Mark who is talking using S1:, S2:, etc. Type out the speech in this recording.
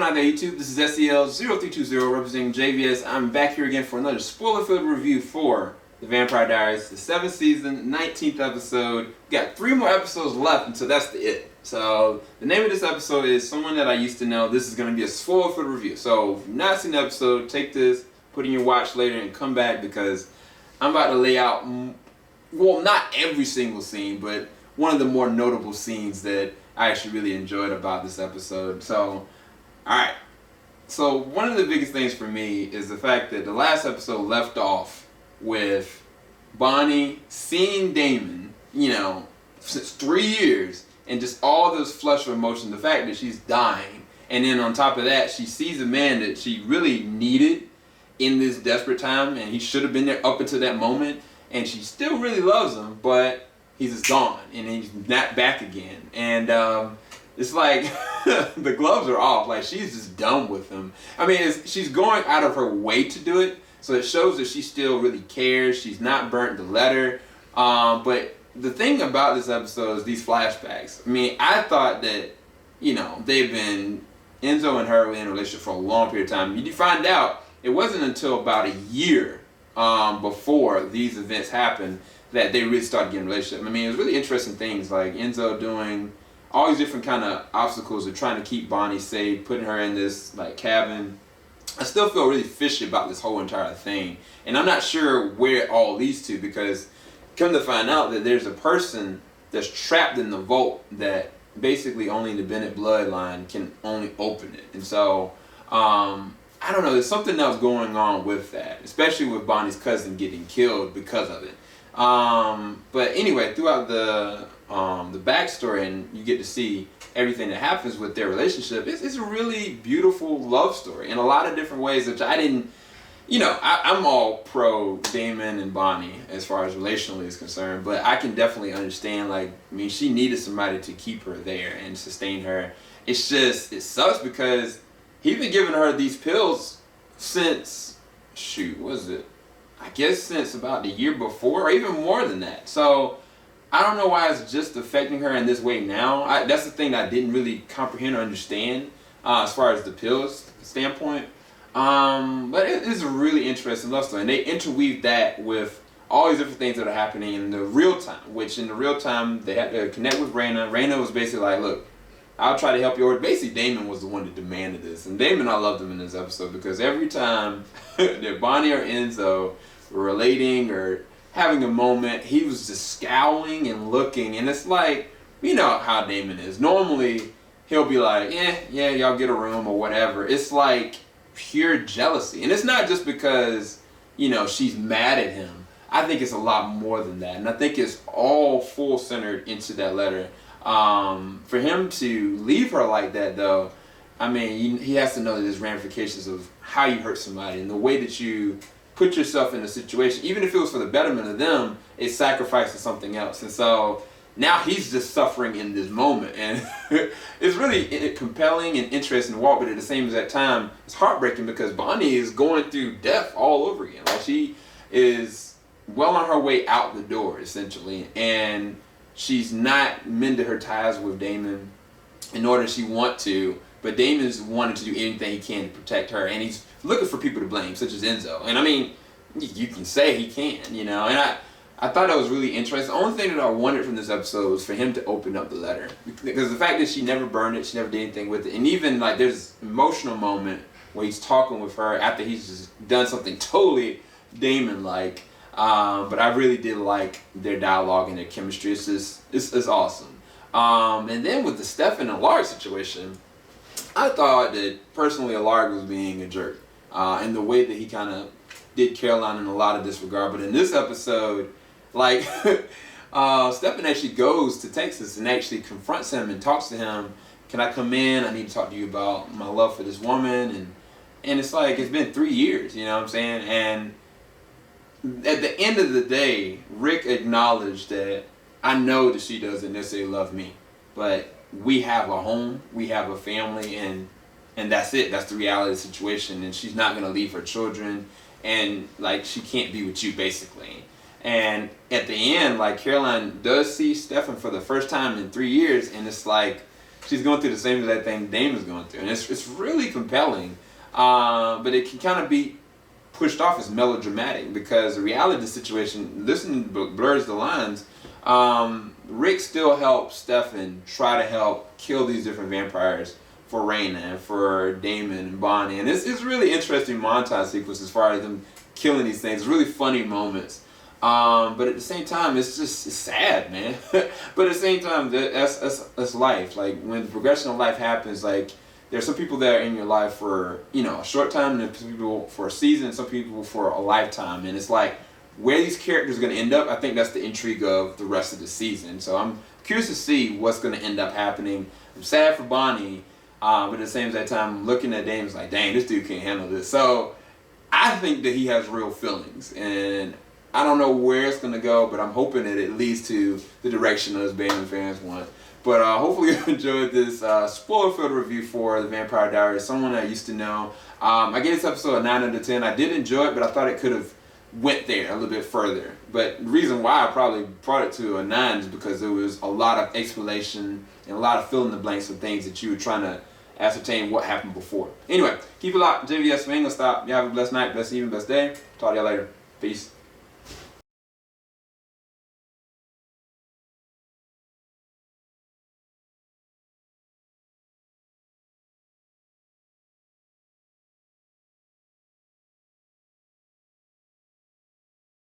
S1: on out there, YouTube? This is SEL0320 representing JVS. I'm back here again for another spoiler-filled review for The Vampire Diaries, the 7th season, 19th episode. We got 3 more episodes left until that's it. So the name of this episode is Someone That I Used to Know. This is going to be a spoiler-filled review. So if you've not seen the episode, take this, put in your watch later, and come back because I'm about to lay out, well, not every single scene, but one of the more notable scenes that I actually really enjoyed about this episode. So, alright. So, one of the biggest things for me is the fact that the last episode left off with Bonnie seeing Damon, since 3 years, and just all this flush of emotion, the fact that she's dying. And then on top of that, she sees a man that she really needed in this desperate time, and he should have been there up until that moment, and she still really loves him, but he's just gone, and he's not back again. And it's like the gloves are off. Like, she's just done with him. I mean, she's going out of her way to do it, so it shows that she still really cares. She's not burnt the letter. But the thing about this episode is these flashbacks. I mean, I thought that, they've been, Enzo and her were in a relationship for a long period of time. You find out it wasn't until about a year before these events happened that they really started getting a relationship. I mean, it was really interesting things like Enzo doing all these different kind of obstacles of trying to keep Bonnie safe, putting her in this like cabin. I still feel really fishy about this whole entire thing, and I'm not sure where it all leads to, because come to find out that there's a person that's trapped in the vault that basically only the Bennett bloodline can only open it. And so I don't know, there's something else going on with that, especially with Bonnie's cousin getting killed because of it. But anyway, throughout the backstory, and you get to see everything that happens with their relationship, it's a really beautiful love story in a lot of different ways, which I didn't, I'm all pro Damon and Bonnie as far as relationally is concerned, but I can definitely understand, like, I mean, she needed somebody to keep her there and sustain her. It's just, it sucks because he's been giving her these pills since, I guess since about the year before, or even more than that. So I don't know why it's just affecting her in this way now. That's the thing that I didn't really comprehend or understand as far as the pills standpoint. But it is a really interesting love story, and they interweave that with all these different things that are happening in the real time, which in the real time they had to connect with Rayna. Rayna was basically like, look, I'll try to help you. Or basically, Damon was the one that demanded this. And Damon, I loved him in this episode because every time that Bonnie or Enzo were relating or having a moment, he was just scowling and looking. And it's like, you know how Damon is. Normally, he'll be like, yeah, y'all get a room or whatever. It's like pure jealousy. And it's not just because, she's mad at him. I think it's a lot more than that. And I think it's all full centered into that letter. For him to leave her like that, though, I mean, he has to know that there's ramifications of how you hurt somebody and the way that you put yourself in a situation. Even if it was for the betterment of them, it sacrifices something else. And so now he's just suffering in this moment, and it's really compelling and interesting to walk. But at the same exact time, it's heartbreaking because Bonnie is going through death all over again. Like, she is well on her way out the door, essentially, and she's not mended her ties with Damon in order she want to, but Damon's wanting to do anything he can to protect her, and he's looking for people to blame, such as Enzo. And I mean, you can say he can, and I thought that was really interesting. The only thing that I wanted from this episode was for him to open up the letter, because the fact that she never burned it, she never did anything with it, and even like there's an emotional moment where he's talking with her after he's just done something totally Damon-like. But I really did like their dialogue and their chemistry. It's awesome. And then with the Stefan and Alaric situation, I thought that personally Alaric was being a jerk. In the way that he kind of did Caroline in a lot of disregard. But in this episode, like, Stefan actually goes to Texas and actually confronts him and talks to him. Can I come in? I need to talk to you about my love for this woman. And it's like, it's been 3 years, you know what I'm saying? And at the end of the day, Rick acknowledged that I know that she doesn't necessarily love me, but we have a home, we have a family, and that's it. That's the reality of the situation, and she's not going to leave her children, and like, she can't be with you, basically. And at the end, like, Caroline does see Stefan for the first time in 3 years, and it's like, she's going through the same exact thing Damon's going through, and it's really compelling. But it can kind of be pushed off as melodramatic because the reality of the situation, listening blurs the lines. Rick still helps Stefan try to help kill these different vampires for Rayna and for Damon and Bonnie, and it's really interesting montage sequence as far as them killing these things. It's really funny moments. But at the same time, it's sad, man. But at the same time, that's life. Like when the progression of life happens, like there's some people that are in your life for a short time, and there's some people for a season, some people for a lifetime, and it's like where these characters are going to end up. I think that's the intrigue of the rest of the season. So I'm curious to see what's going to end up happening. I'm sad for Bonnie, but at the same time, I'm looking at Damon's like, dang, this dude can't handle this. So I think that he has real feelings, and I don't know where it's going to go, but I'm hoping that it leads to the direction us Damon fans want. But hopefully you enjoyed this spoiler-filled review for The Vampire Diaries, someone I used to know. I gave this episode a 9 out of 10. I did enjoy it, but I thought it could have went there a little bit further. But the reason why I probably brought it to a 9 is because there was a lot of explanation and a lot of fill in the blanks of things that you were trying to ascertain what happened before. Anyway, keep it locked. JVS, we ain't gonna stop. Y'all have a blessed night, blessed evening, blessed day. Talk to y'all later. Peace.